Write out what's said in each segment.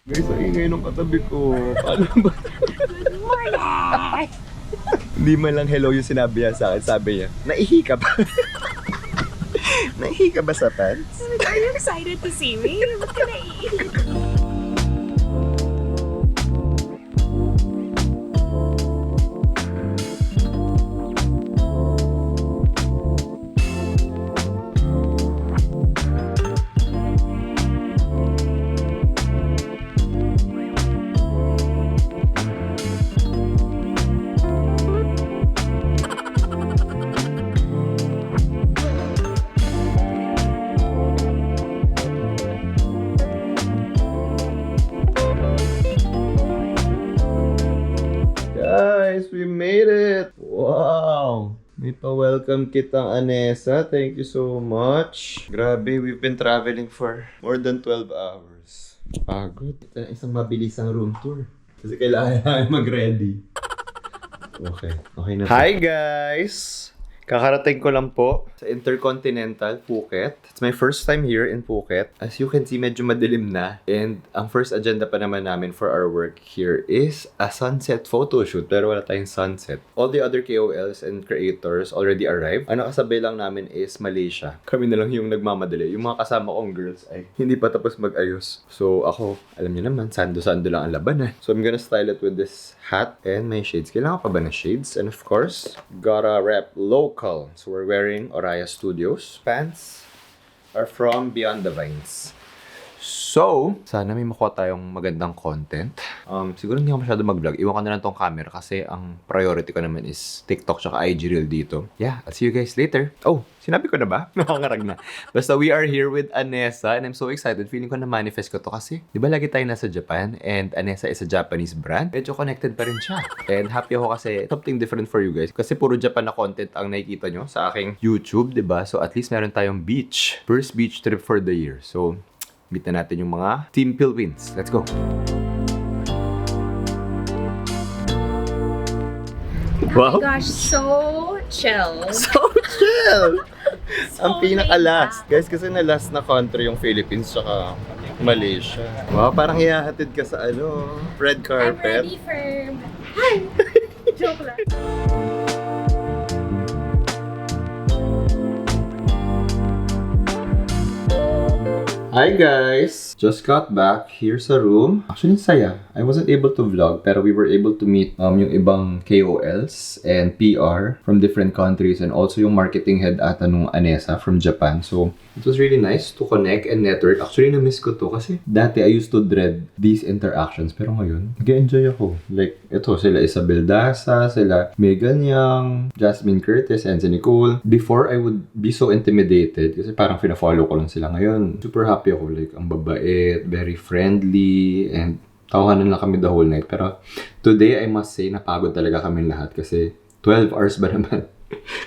Guys, ang ingay nung katabi ko. Paano ba? Good morning! Hindi man lang hello yung sinabi niya sa akin. Sabi niya, naihi ka ba? Naihi ka ba sa pants? Are you excited to see me? Ba't ka naiihi? Guys, we made it! Wow! May pa-welcome kit ang Anessa. Thank you so much. Grabe, we've been traveling for more than 12 hours. Pagod. Ito isang mabilisang room tour. Kasi kailangan namin mag-ready. Okay na. Hi guys! Kakarating ko lang po sa Intercontinental, Phuket. It's my first time here in Phuket. As you can see, medyo madilim na. And ang first agenda pa naman namin for our work here is a sunset photo shoot. Pero wala tayong sunset. All the other KOLs and creators already arrived. Ang nakasabay lang namin is Malaysia. Kami na lang yung nagmamadali. Yung mga kasama kong girls ay hindi pa tapos mag-ayos. So ako, alam niyo naman, sando-sando lang ang laban eh. So I'm gonna style it with this hat and my shades. Kailangan pa ba ng shades? And of course, gotta rep local. So we're wearing Oraya Studios. Pants are from Beyond the Vines. So, sana may makuha tayong magandang content. Siguro hindi ako masyado mag-vlog. Iwan ko na lang tong camera kasi ang priority ko naman is TikTok tsaka IG Reel dito. Yeah, I'll see you guys later. Oh, sinabi ko na ba? Nakangarag na. Basta we are here with Anessa and I'm so excited. Feeling ko na manifest ko to kasi di ba lagi tayo nasa Japan and Anessa is a Japanese brand. Medyo connected pa rin siya. And happy ako kasi something different for you guys. Kasi puro Japan na content ang nakikita nyo sa aking YouTube, di ba? So at least meron tayong beach. First beach trip for the year. So, meet na natin yung mga Team Philippines. Let's go! Wow! Oh my gosh, so chill. So chill! So Ang pinaka-last. Guys, kasi na-last na country yung Philippines tsaka Malaysia. Wow, parang ihahatid ka sa red I'm carpet. ready for... Hi! Joke lang. Hi guys! Just got back here sa room. Actually, saya. I wasn't able to vlog pero we were able to meet yung ibang KOLs and PR from different countries and also yung marketing head ata nung Anessa from Japan. So, it was really nice to connect and network. Actually, na-miss ko to kasi dati I used to dread these interactions pero ngayon, nag-enjoy ako. Like, ito, sila Isabel Daza, sila Megan Yang, Jasmine Curtis, and si Nicole. Before, I would be so intimidated kasi parang fina-follow ko lang sila ngayon. Super happy ako. Like, ang babait, very friendly, and tawanan lang kami the whole night. Pero today, I must say, napagod talaga kami lahat kasi 12 hours ba naman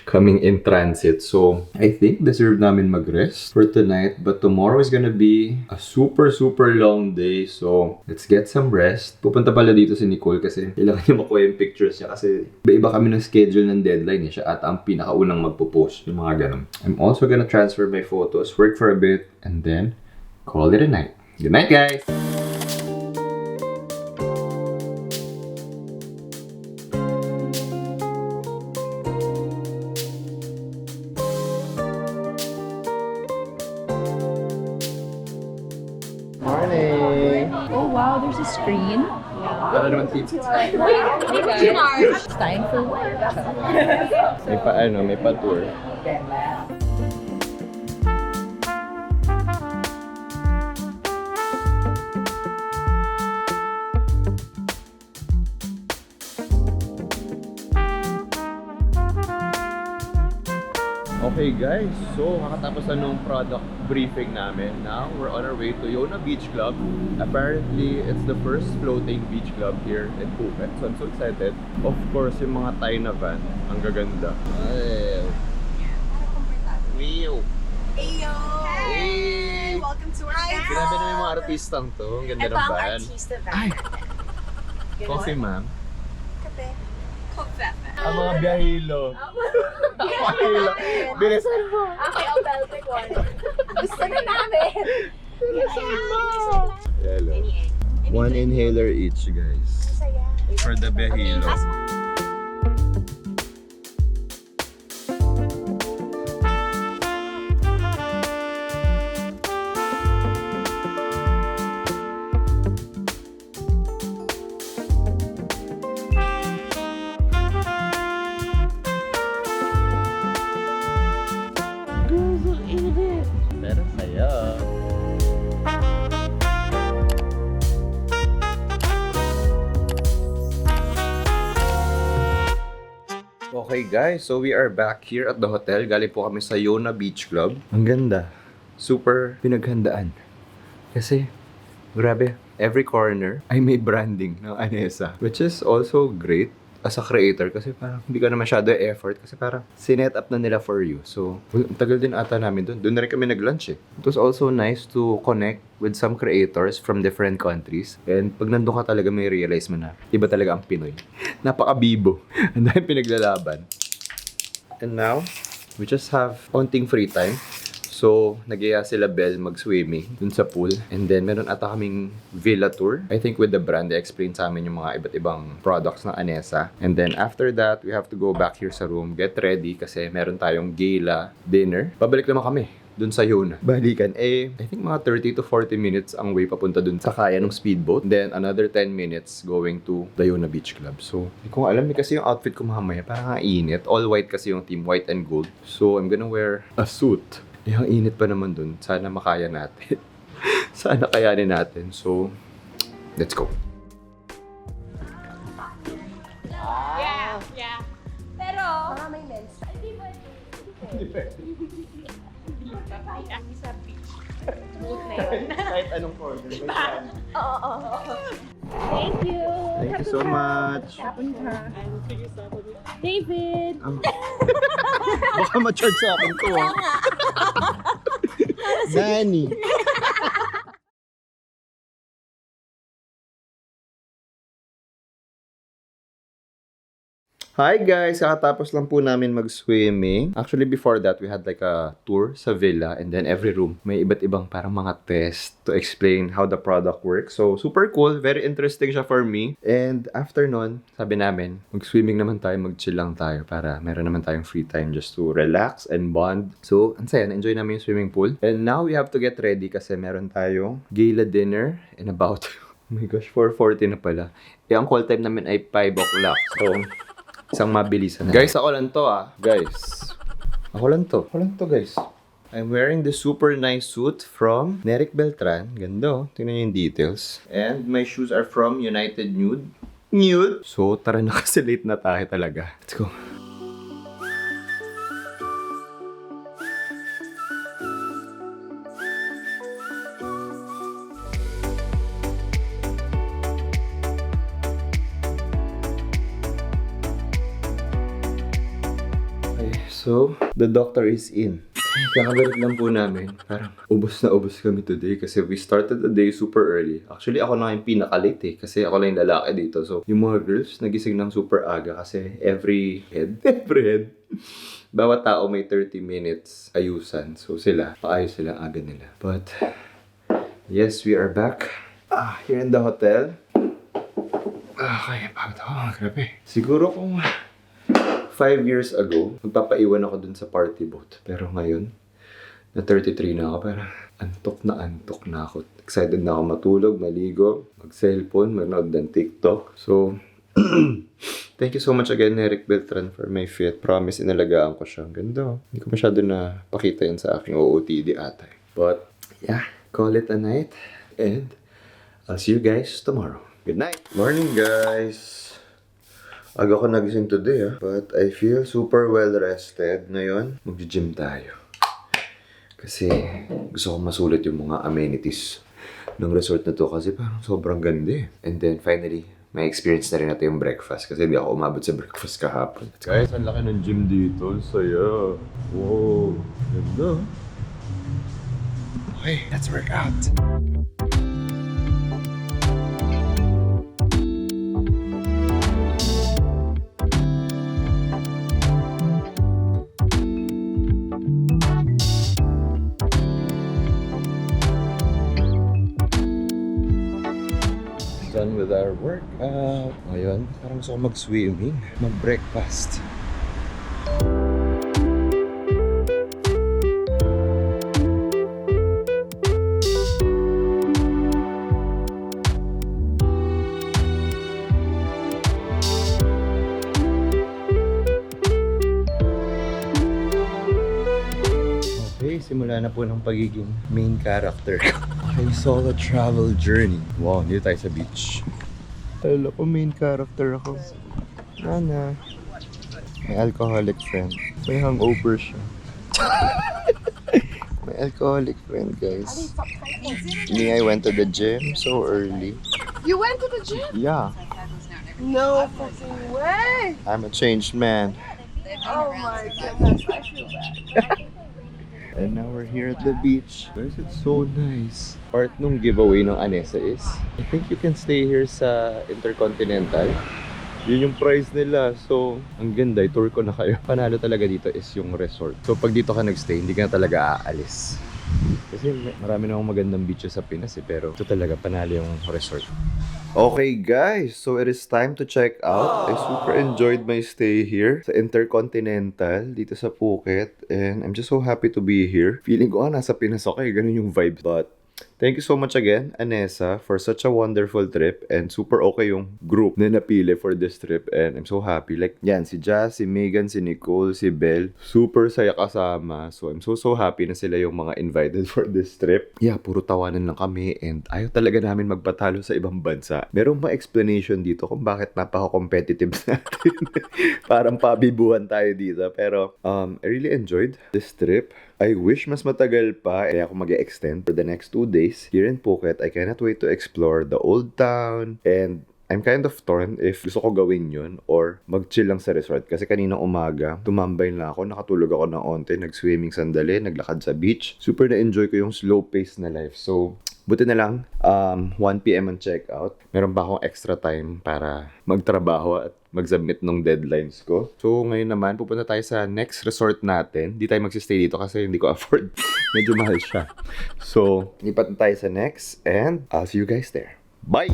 coming in transit. So, I think deserve namin mag-rest for tonight. But tomorrow is gonna be a super, super long day. So, let's get some rest. Pupunta pala dito si Nicole kasi kailangan niya makuha yung pictures niya kasi iba kami ng schedule ng deadline. Siya at ang pinakaunang magpo-post. Yung mga ganun. I'm also gonna transfer my photos, work for a bit, and then call it a night. Good night, guys! Morning! Oh wow, there's a screen. Para naman tips. It's time for work. May pa-tour. Okay guys, so kakatapos na nung product briefing namin. Now, we're on our way to Yona Beach Club. Apparently, it's the first floating beach club here in Phuket. So I'm so excited. Of course, yung mga Thai na van, ang gaganda. Wow! Ayo! Hey! Welcome to our van! Grabe na yung mga artistang to. Ang ganda Ito ng ang van. artista van. Ay! Ganon. Coffee, ma'am. Kape. Kape. Ang mga biyahilo. Biyahilo. Bilisan mo. Okay, I'll Celtic one. Gusto na namin! Bilisan mo. Hello. Any egg. 1 inhaler each, guys. Saya. For the behilo. Pero saya. Okay guys, so we are back here at the hotel. Galing po kami sa Yona Beach Club. Ang ganda. Super pinaghandaan. Kasi, grabe, every corner ay may branding ng Anessa. Which is also great as a creator kasi parang hindi ka na masyado effort kasi parang sinet up na nila for you. So, ang tagal din ata namin doon. Doon na rin kami nag-lunch eh. It was also nice to connect with some creators from different countries. And pag nandun ka talaga may realize mo na iba talaga ang Pinoy. Napaka-bibo. Ang dahil pinaglalaban. And now, we just have onting free time. So, nag-iya sila Belle mag-swimming dun sa pool. And then, meron ata kaming villa tour. I think with the brand, they explain sa amin yung mga iba't ibang products ng Anessa. And then, after that, we have to go back here sa room, get ready, kasi meron tayong gala dinner. Pabalik naman kami dun sa Yona. Balikan. I think mga 30 to 40 minutes ang way papunta dun sa kaya ng speedboat. Then, another 10 minutes going to the Yona Beach Club. So, hindi ko alam kasi yung outfit ko mamaya, parang init. All white kasi yung team, white and gold. So, I'm gonna wear a suit. Ang init pa naman dun. Sana makaya natin. Sana kayanin natin. So, let's go. Yeah. Pero, baka may lens. Hindi pwede. Sa beach. Smooth na yun. Kahit anong corner. Oo. Thank you. Thank you so much. David. Baka ma-charge sa akin ko. Nani. Hi guys! Kakatapos lang po namin mag-swimming. Actually, before that, we had like a tour sa villa and then every room may iba't ibang parang mga test to explain how the product works. So, super cool. Very interesting siya for me. And after nun, sabi namin, mag-swimming naman tayo, mag-chill lang tayo para meron naman tayong free time just to relax and bond. So, ang saya. Na-enjoy namin yung swimming pool. And now, we have to get ready kasi meron tayong gala dinner in about, oh my gosh, 4:40 na pala. Eh, ang call time namin ay 5 o'clock. So, isang mabilisan. Guys, ako lang to Guys. Ako lang to, guys. I'm wearing this super nice suit from Neric Beltran. Ganda, oh. Tingnan niyo yung details. And my shoes are from United Nude. So, tara na kasi late na tayo talaga. Let's go. So, the doctor is in. Kakabalik lang po namin. Parang ubos na ubos kami today kasi we started the day super early. Actually, ako na yung pinaka-late kasi ako lang yung lalaki dito. So, yung mga girls nagising ng super aga kasi every head, bawat tao may 30 minutes ayusan. So, paayos sila ang aga nila. But, yes, we are back. Here in the hotel. Kaya pagod ako. Grabe. Siguro kung 5 years ago, magpapaiwan ako dun sa party boat. Pero ngayon, na 33 na ako, parang antok na ako. Excited na ako matulog, maligo, mag-cellphone, manood ng TikTok. So, thank you so much again, Eric Beltran, for my fit. Promise, inalagaan ko siya. Ang ganda. Hindi ko masyado na pakita yun sa aking OOTD ata. But, yeah, call it a night. And, I'll see you guys tomorrow. Good night! Morning, guys! Aga ko nagising today but I feel super well rested. Ngayon, mag-gym tayo. Kasi gusto ko masulit yung mga amenities ng resort na to kasi parang sobrang ganda eh. And then finally, may experience na rin natin yung breakfast kasi hindi ako umabot sa breakfast kahapon. Guys, ang laki ng gym dito. Ang saya. Wow, ganda. Okay, let's work out. done with our workout. Ngayon, parang gusto ko mag-swimming, mag-breakfast. Okay, simula na po ng pagiging main character ko. Okay, solo travel journey. Wow, dito tayo sa beach. Hello ko, main character ako. Nana. May alcoholic friend. May hangover siya. May alcoholic friend, guys. Me, I went to the gym so early. You went to the gym? Yeah, No fucking way! I'm a changed man. Oh my goodness, I feel bad. And now we're here at the beach. Guys, it's so nice. Part nung giveaway ng Anessa is, I think you can stay here sa Intercontinental. Yun yung price nila. So, ang ganda. I-tour ko na kayo. Panalo talaga dito is yung resort. So, pag dito ka nagstay, hindi ka na talaga aalis. Kasi marami na akong magandang beaches sa Pinas eh. Pero ito talaga, panalo yung resort. Okay guys, so it is time to check out. I super enjoyed my stay here sa Intercontinental dito sa Phuket, and I'm just so happy to be here. Feeling ko nasa Pinas ako eh, ganun yung vibe. But thank you so much again, Anessa, for such a wonderful trip, and super okay yung group na napili for this trip, and I'm so happy. Like yan, si Jazz, si Megan, si Nicole, si Belle, super saya kasama. So I'm so happy na sila yung mga invited for this trip. Yeah, puro tawanan lang kami, and ayaw talaga namin magpatalo sa ibang bansa. Merong mga explanation dito kung bakit napaka-competitive natin. Parang pabibuhan tayo dito. Pero I really enjoyed this trip. I wish mas matagal pa, kaya ako mag-extend for the next 2 days here in Phuket. I cannot wait to explore the old town, and I'm kind of torn if gusto ko gawin yun or mag-chill lang sa resort. Kasi kaninang umaga, tumambay na ako, nakatulog ako ng onte, nag-swimming sandali, naglakad sa beach. Super na-enjoy ko yung slow pace na life. So, buti na lang, 1 p.m. ang check-out. Meron pa akong extra time para magtrabaho at mag-submit ng deadlines ko. So, ngayon naman, pupunta tayo sa next resort natin. Di tayo magsistay dito kasi hindi ko afford. Medyo mahal siya. So, lipat na tayo sa next, and I'll see you guys there. Bye!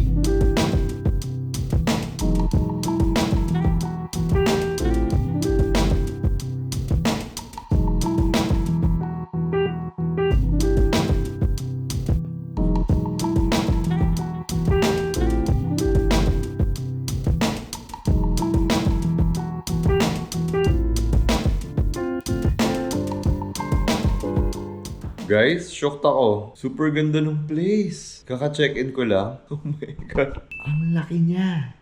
Guys, shocked ako. Super ganda ng place. Kaka-check-in ko lang. Oh my God. Ang laki niya.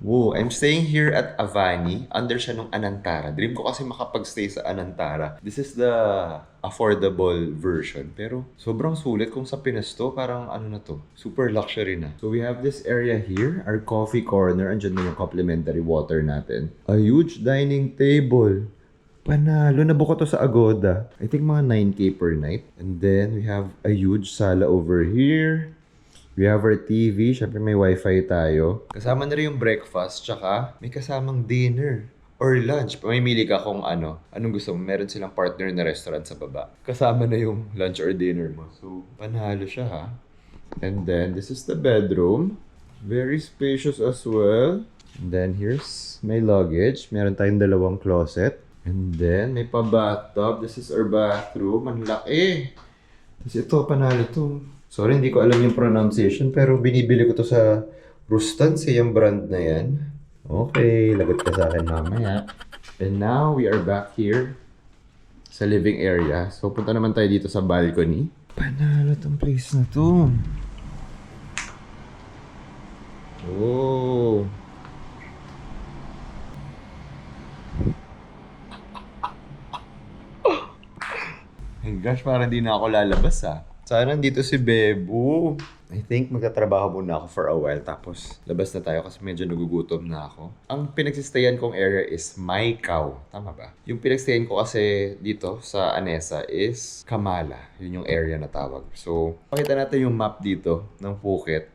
Whoa, I'm staying here at Avani. Under siya nung Anantara. Dream ko kasi makapag-stay sa Anantara. This is the affordable version. Pero sobrang sulit kung sa Pinas to. Parang ano na to. Super luxury na. So we have this area here. Our coffee corner. Andyan na yung complimentary water natin. A huge dining table. Panalo, nabuko to sa Agoda. I think mga 9K per night. And then, we have a huge sala over here. We have our TV. Siyempre, may wifi tayo. Kasama na rin yung breakfast. Tsaka, may kasamang dinner. Or lunch. Mamimili ka kung ano. Anong gusto mo. Meron silang partner na restaurant sa baba. Kasama na yung lunch or dinner mo. So, panalo siya ha. And then, this is the bedroom. Very spacious as well. And then, here's my luggage. Meron tayong 2 closet. And then, may pa-bathtub. This is our bathroom. Ang laki. Tapos ito, panalo to. Sorry, hindi ko alam yung pronunciation. Pero binibili ko to sa Rustan's. Yung brand na yan. Okay, lagot ka sa akin mamaya. And now, we are back here sa living area. So, punta naman tayo dito sa balcony. Panalo tong place na to. Oh. My gosh, parang di na ako lalabas ah. Sana nandito si Bebo. I think magtatrabaho muna ako for a while tapos labas na tayo kasi medyo nagugutom na ako. Ang pinagsistayan kong area is Maicao. Tama ba? Yung pinagsistayan ko kasi dito sa Anessa is Kamala. Yun yung area na tawag. So, pakita natin yung map dito ng Phuket.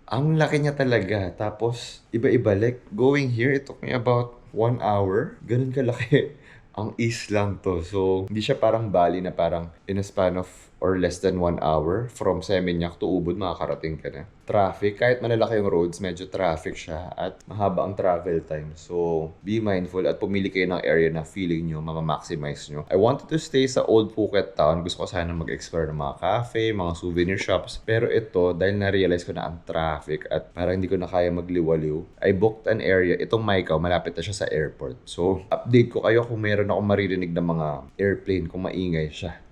Ang laki niya talaga. Tapos, iba-iba. Like, going here, it took me about 1 hour. Ganun kalaki. Ang east lang to. So, hindi siya parang Bali na parang in a span of or less than 1 hour from Seminyak to Ubud, makakarating ka na. traffic. Kahit malalaki yung roads, medyo traffic siya at mahaba ang travel time. So, be mindful at pumili kayo ng area na feeling nyo, mama-maximize nyo. I wanted to stay sa Old Phuket Town. Gusto ko sana mag-explore ng mga cafe, mga souvenir shops. Pero ito, dahil na-realize ko na ang traffic at parang hindi ko na kaya magliwaliw, I booked an area. Itong Maikaw, malapit na siya sa airport. So, update ko kayo kung meron akong maririnig na mga airplane, kung maingay siya.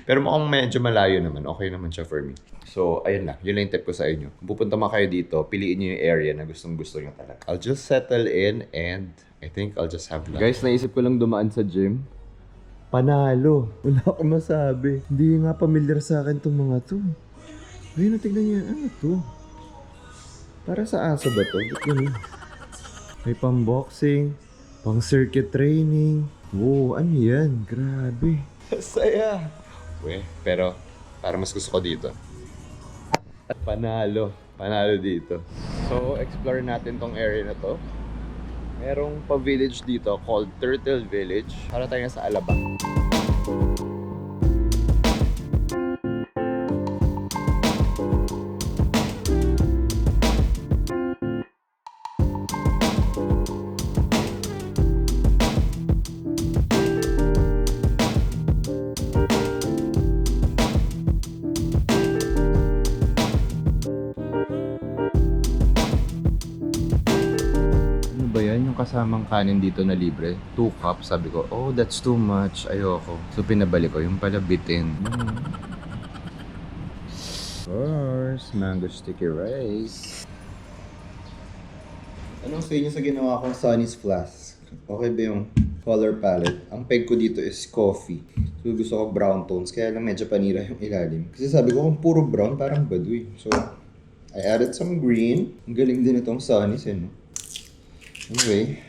Pero mukhang medyo malayo naman. Okay naman siya for me. So, ayun lang. Yun lang yung tip ko sa inyo. Kung pupunta man kayo dito, piliin nyo yung area na gustong-gusto nyo talaga. I'll just settle in and I think I'll just have lunch. Guys, naisip ko lang dumaan sa gym. Panalo. Wala akong masabi. Hindi nga familiar sa akin itong mga to. Ayun, tignan niyo. Ano to? Para sa aso ba to? Ba't ganun? May pang-boxing, pang-circuit training. Wow, ano yan? Grabe. Saya. Pero parang mas gusto ko dito. At panalo. Panalo dito. So, explore natin tong area na to. Merong pa-village dito called Turtle Village. Para tayo sa Alabang. Kasamang kanin dito na libre. 2 cups. Sabi ko, oh, that's too much. Ayoko. So, pinabalik ko. Yung pala bitin. Of course, mango sticky rice. Anong say niyo sa ginawa kong Sunny's Flask? Okay ba yung color palette? Ang peg ko dito is coffee. So, gusto ko brown tones. Kaya lang medyo panira yung ilalim. Kasi sabi ko, kung puro brown, parang baduy. So, I added some green. Ang galing din itong Sunny's, eh, no? Anyway,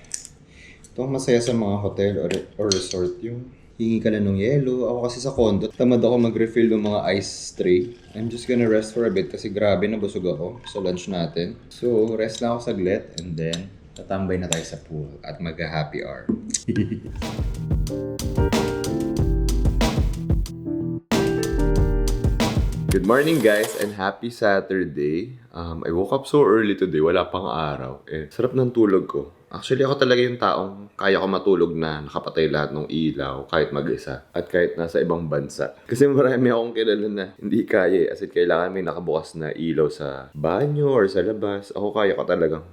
ito ang masaya sa mga hotel or resort, yung hingi ka na ng yelo. Ako kasi sa condo, tamad ako mag-refill ng mga ice tray. I'm just gonna rest for a bit kasi grabe nabusog ako sa lunch natin. So, rest na ako saglit and then tatambay na tayo sa pool at mag-happy hour. Good morning guys and happy Saturday. I woke up so early today, wala pang araw. Sarap ng tulog ko. Actually ako talaga yung taong kaya ko matulog na nakapatay lahat ng ilaw kahit mag-isa at kahit nasa ibang bansa. Kasi marami akong kilala na hindi kaya as in kailangan may nakabukas na ilaw sa banyo or sa labas. Ako kaya ko talagang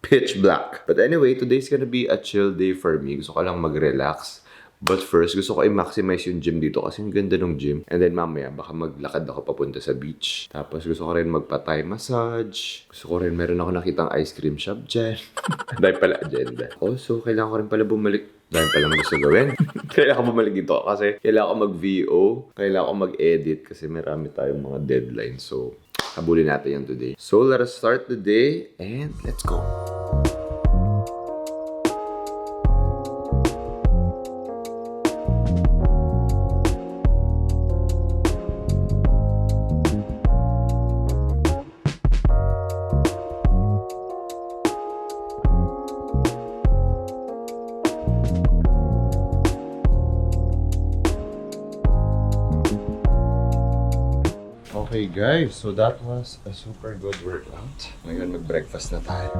pitch black. But anyway, today's gonna be a chill day for me. Gusto ko lang mag-relax. But first, gusto ko i-maximize yung gym dito kasi ang ganda ng gym. And then mamaya, baka maglakad ako papunta sa beach. Tapos gusto ko rin magpa-Thai massage. Gusto ko rin, meron ako nakitang ice cream shop dyan. Dahil pala agenda. Also, kailangan ko rin pala bumalik. Dahil pala gusto gawin. Kailangan ko bumalik dito kasi kailangan ko mag-VO. Kailangan ko mag-edit kasi marami tayong mga deadlines. So, habulin natin yan today. So, let us start the day and let's go. Okay guys, so that was a super good workout. Ngayon mag-breakfast na tayo.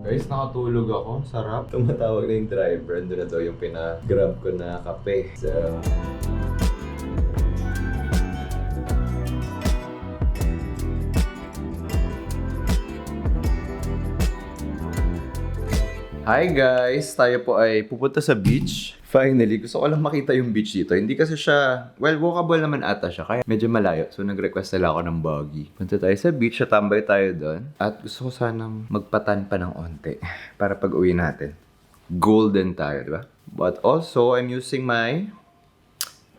Guys, nakatulog ako. Sarap. Tumatawag na yung driver. Ando na daw yung pina-grab ko na kape. So, hi guys! Tayo po ay pupunta sa beach. Finally, gusto ko lang makita yung beach dito. Hindi kasi siya, well, walkable naman ata siya. Kaya medyo malayo. So, nag-request nila ako ng buggy. Punta tayo sa beach, tambay tayo doon. At gusto ko sanang magpatan pa ng onte para pag uwi natin. Golden tayo, di ba? But also, I'm using my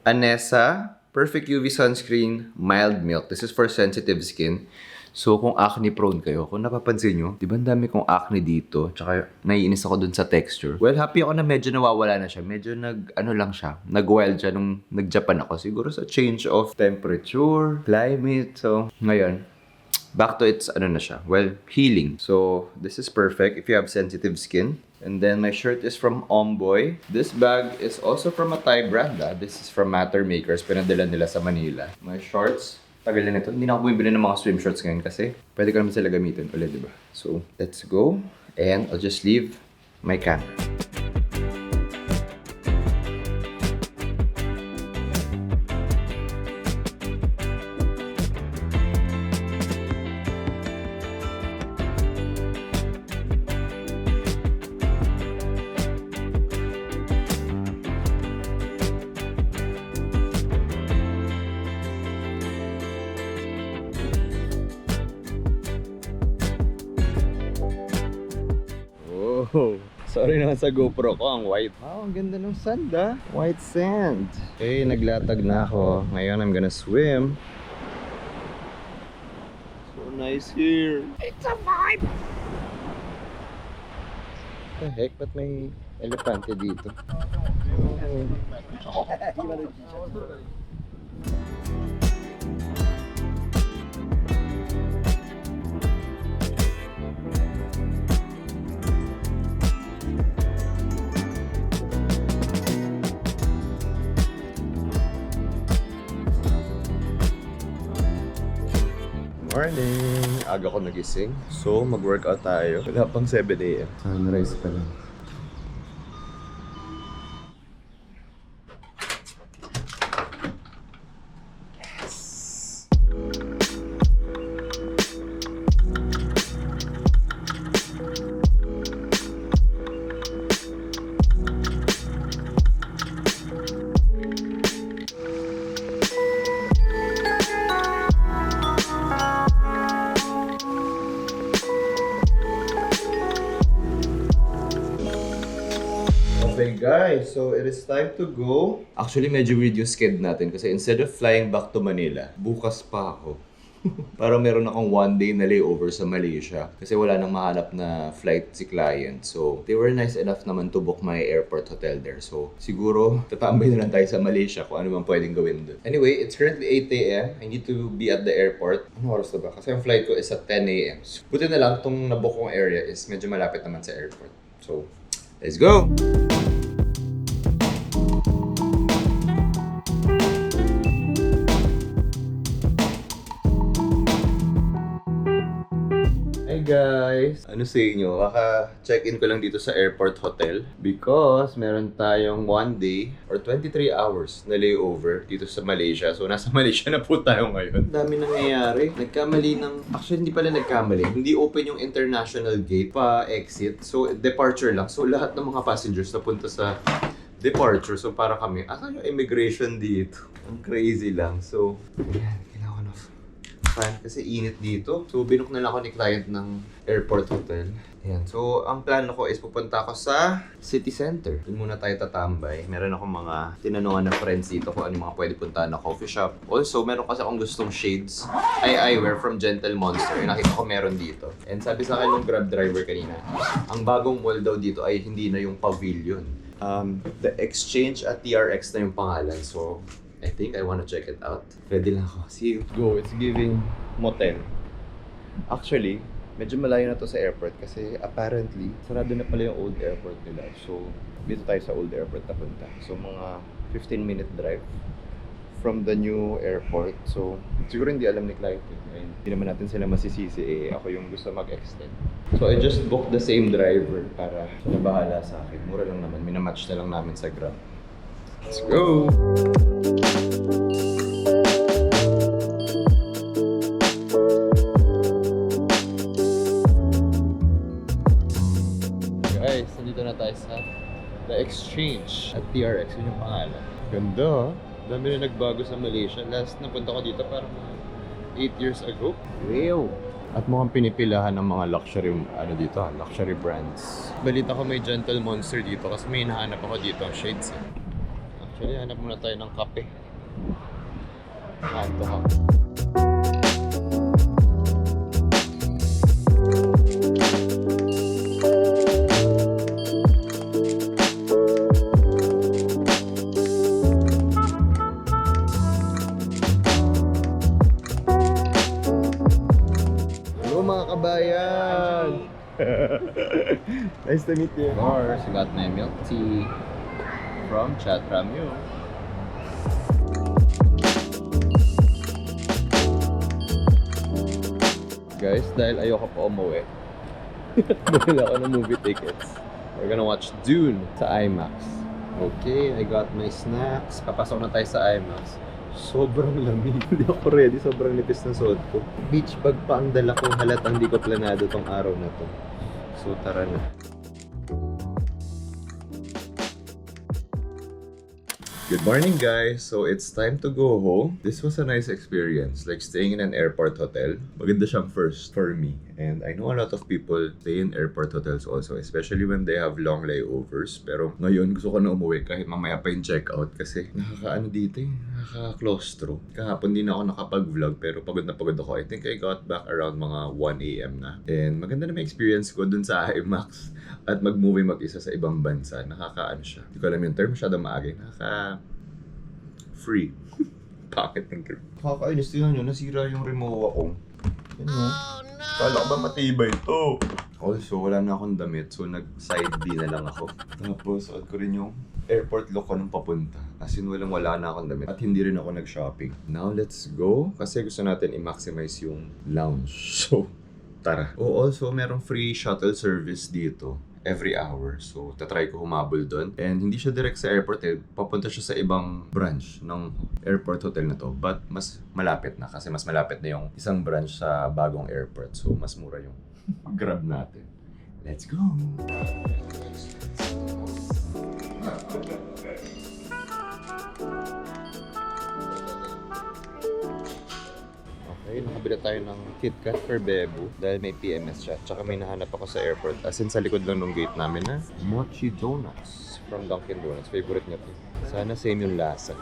Anessa Perfect UV Sunscreen Mild Milk. This is for sensitive skin. So, kung acne prone kayo, kung napapansin nyo, di ba ang dami kong acne dito, tsaka naiinis ako dun sa texture. Well, happy ako na medyo nawawala na siya. Medyo nag-wild siya nung nag-Japan ako. Siguro sa change of temperature, climate. So, ngayon, back to its, na siya, well, healing. So, this is perfect if you have sensitive skin. And then my shirt is from Omboy. This bag is also from a Thai brand. This is from Matter Makers. Pinadala nila sa Manila. My shorts, tagal na nito. Hindi na ako bumibili ng mga swim shorts ngayon kasi pwede ko naman sila gamitin ulit, diba? So, let's go. And I'll just leave my camera. Oh, sorry naman sa GoPro ko, ang white. Wow, ang ganda ng sand White sand. Okay, naglatag na ako. Ngayon, I'm gonna swim. So nice here. It's a vibe! What the heck? Ba't may elepante dito? Morning! Aga ko nagising. So, mag-workout tayo. Wala pang 7 a.m. Sunrise pa lang. Yes! Okay guys, so it is time to go. Actually, medyo weird yung sked natin kasi instead of flying back to Manila, bukas pa ako. Parang meron akong 1 day na layover sa Malaysia kasi wala nang mahanap na flight si client. So, they were nice enough naman to book my airport hotel there. So, siguro, tatambay na lang tayo sa Malaysia kung ano man pwedeng gawin doon. Anyway, it's currently 8 a.m. I need to be at the airport. Ano oras na ba? Kasi ang flight ko is at 10 a.m. Buti na lang, itong nabook kong area is medyo malapit naman sa airport. So, let's go! Hi guys! Ano sa inyo? Kaka-check-in ko lang dito sa airport hotel because meron tayong 1 day or 23 hours na layover dito sa Malaysia. So, nasa Malaysia na po tayo ngayon. Dami nangyayari. Nagkamali ng... Actually, hindi pala nagkamali. Hindi open yung international gate pa-exit. So, departure lang. So, lahat ng mga passengers napunta sa departure. So, para kami, asan yung immigration dito? Ang crazy lang. So, yan. Kailangan of fan kasi init dito. So, binook na lang ako ni client ng airport hotel. Ayan. So, ang plano ko is pupunta ako sa city center. Doon muna tayo tatambay. Meron akong mga tinanungan na friends dito kung ano yung mga pwede puntahan na coffee shop. Also, meron kasi akong gustong shades. Eyewear from Gentle Monster. Yung nakita ko meron dito. And sabi sa akin ng Grab driver kanina, ang bagong mall daw dito ay hindi na yung Pavilion. The Exchange at TRX na yung pangalan. So, I think I wanna check it out. Ready lang ako. See you. Go. It's giving motel. Actually, medyo malayo na to sa airport kasi apparently, sarado na pala yung old airport nila. So, dito tayo sa old airport na punta. So, mga 15-minute drive from the new airport. So, siguro hindi alam ni client. Hindi naman natin sila masisisi. Ako yung gusto mag-extend. So, I just booked the same driver para siya bahala sa akin. Mura lang naman. Minamatch na lang namin sa Grab. Let's go! Guys, nandito na tayo sa The Exchange at TRX. Yun yung pangalan. Ganda ha? Dami na nagbago sa Malaysia. Last napunta ko dito parang 8 years ago. Wow! At mukhang pinipilahan ng mga luxury, luxury brands. Balita ko may Gentle Monster dito kasi may hinahanap ako dito ang shades. Actually, hanap muna tayo ng kape. Hanto ka. Hello mga kabayan! Nice to meet you. Of course, I got my milk tea from Chatramyu. Guys, dahil ayoko pa umuwi, bumili ako ng movie tickets. We're gonna watch Dune sa IMAX. Okay, I got my snacks. Papasok na tayo sa IMAX. Sobrang lamig. Hindi ako ready. Sobrang nipis na suot ko. Beach bag pa ang dala ko. Halatang di ko planado tong araw na to. So tara na. Good morning, guys! So, it's time to go home. This was a nice experience, like staying in an airport hotel. Maganda siyang first for me. And I know a lot of people stay in airport hotels also, especially when they have long layovers. Pero ngayon, gusto ko na umuwi kahit mamaya pa yung check-out kasi nakakaano dito eh, nakaka-claustro. Kahapon din ako nakapag-vlog pero pagod na pagod ako. I think I got back around mga 1 a.m. na. And maganda na may experience ko dun sa IMAX at mag-movie mag-isa sa ibang bansa. Nakakaano siya. Hindi ko alam yung term, masyadong maagay. Free. Pocket ng term. Kakainis din yun, nasira yung Rimowa ko. Yan o. Kala ko ba matibay ito? Also, wala na akong damit, so nag-side B na lang ako. Tapos, suot ko rin yung airport look ko nung papunta. As in, wala na akong damit. At hindi rin ako nag-shopping. Now, let's go. Kasi gusto natin i-maximize yung lounge. So, tara. Oh, also, merong free shuttle service dito every hour. So, tatry ko humabol doon. And hindi siya direct sa airport eh. Papunta siya sa ibang branch ng airport hotel na to. But mas malapit na kasi mas malapit na yung isang branch sa bagong airport. So, mas mura yung grab natin. Let's go! Okay, nakabila tayo ng KitKat for Bebo dahil may PMS siya. Tsaka may nahanap ako sa airport. As in, sa likod lang ng gate namin na Mochi Donuts from Dunkin' Donuts. Favorite niya to. Sana same yung lasa.